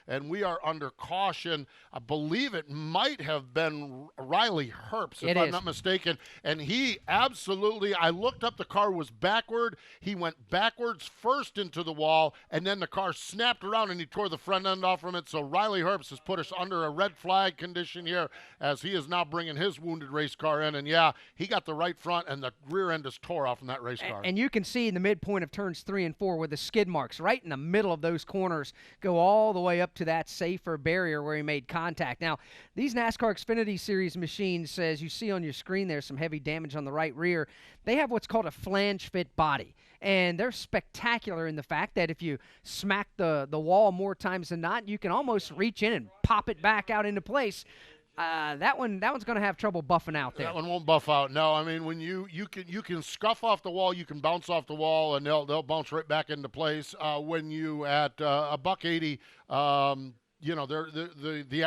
and we are under caution. I believe it might have been Riley Herbst, if I'm not mistaken. And he absolutely, I looked up, the car was backward. He went backwards first into the wall, and then the car snapped around and he tore the front end off from it. So Riley Herbst has put us under a red flag condition here, as he is now bringing his wounded race car in. And yeah, he got the right front, and the rear end is tore off from that race car. And you can see in the midpoint of turns 3 and 4 where the skid marks right in the middle of those corners go all the way up to that safer barrier where he made contact. Now, these NASCAR Xfinity Series machines, as you see on your screen there, some heavy damage on the right rear. They have what's called a flange fit body, and they're spectacular in the fact that if you smack the wall more times than not, you can almost reach in and pop it back out into place. That one's going to have trouble buffing out there. That one won't buff out. No, I mean, when you can scuff off the wall, you can bounce off the wall, and they'll bounce right back into place. When you at a $180, you know, the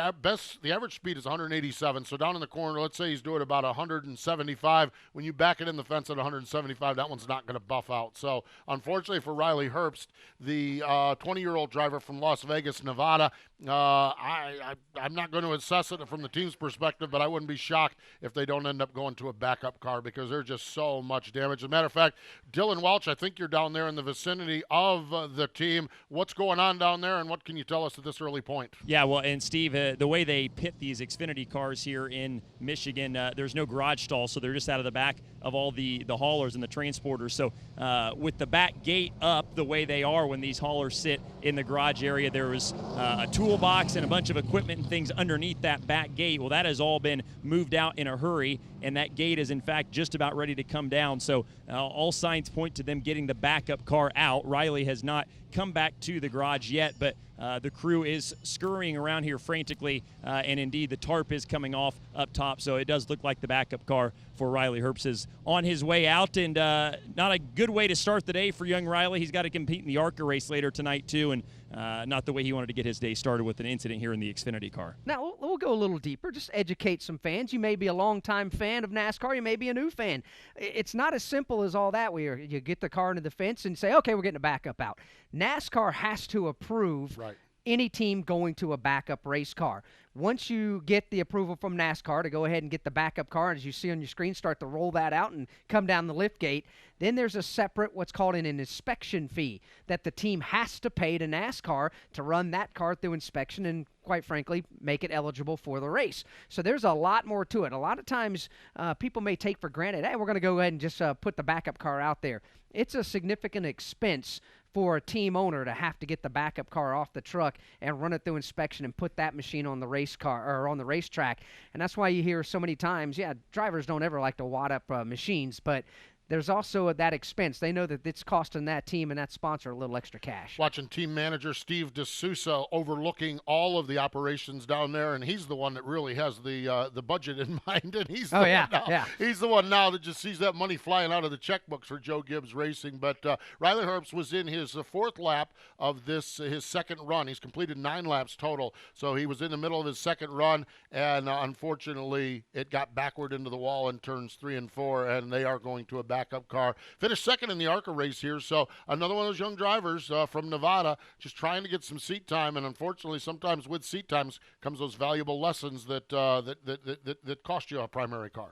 average speed is 187. So down in the corner, let's say he's doing about 175. When you back it in the fence at 175, that one's not going to buff out. So unfortunately for Riley Herbst, the 20-year-old driver from Las Vegas, Nevada, I'm not going to assess it from the team's perspective, but I wouldn't be shocked if they don't end up going to a backup car, because there's just so much damage. As a matter of fact, Dylan Welch, I think you're down there in the vicinity of the team. What's going on down there, and what can you tell us at this early point? Yeah, well, and Steve, the way they pit these Xfinity cars here in Michigan, there's no garage stall, so they're just out of the back of all the haulers and the transporters. So with the back gate up the way they are when these haulers sit in the garage area, there was a toolbox and a bunch of equipment and things underneath that back gate. Well, that has all been moved out in a hurry, and that gate is, in fact, just about ready to come down. So all signs point to them getting the backup car out. Riley has not come back to the garage yet, but the crew is scurrying around here frantically, and indeed the tarp is coming off up top, so it does look like the backup car for Riley Herbst is on his way out, and not a good way to start the day for young Riley. He's got to compete in the ARCA race later tonight too, and not the way he wanted to get his day started with an incident here in the Xfinity car. Now, we'll go a little deeper, just educate some fans. You may be a longtime fan of NASCAR. You may be a new fan. It's not as simple as all that, where you get the car into the fence and say, okay, we're getting a backup out. NASCAR has to approve any team going to a backup race car. Once you get the approval from NASCAR to go ahead and get the backup car, and as you see on your screen, start to roll that out and come down the lift gate, then there's a separate what's called an inspection fee that the team has to pay to NASCAR to run that car through inspection and, quite frankly, make it eligible for the race. So there's a lot more to it. A lot of times people may take for granted, hey, we're going to go ahead and just put the backup car out there. It's a significant expense for a team owner to have to get the backup car off the truck and run it through inspection and put that machine on the race car or on the racetrack. And that's why you hear so many times, drivers don't ever like to wad up machines, but there's also that expense. They know that it's costing that team and that sponsor a little extra cash. Watching team manager Steve D'Souza overlooking all of the operations down there, and he's the one that really has the budget in mind. And he's he's the one now that just sees that money flying out of the checkbooks for Joe Gibbs Racing. But Riley Herbst was in his fourth lap of his second run. He's completed 9 laps total, so he was in the middle of his second run, and unfortunately it got backward into the wall in turns 3 and 4, and they are going to a backup car. Finished second in the ARCA race here, so another one of those young drivers from Nevada just trying to get some seat time, and unfortunately sometimes with seat times comes those valuable lessons that cost you a primary car.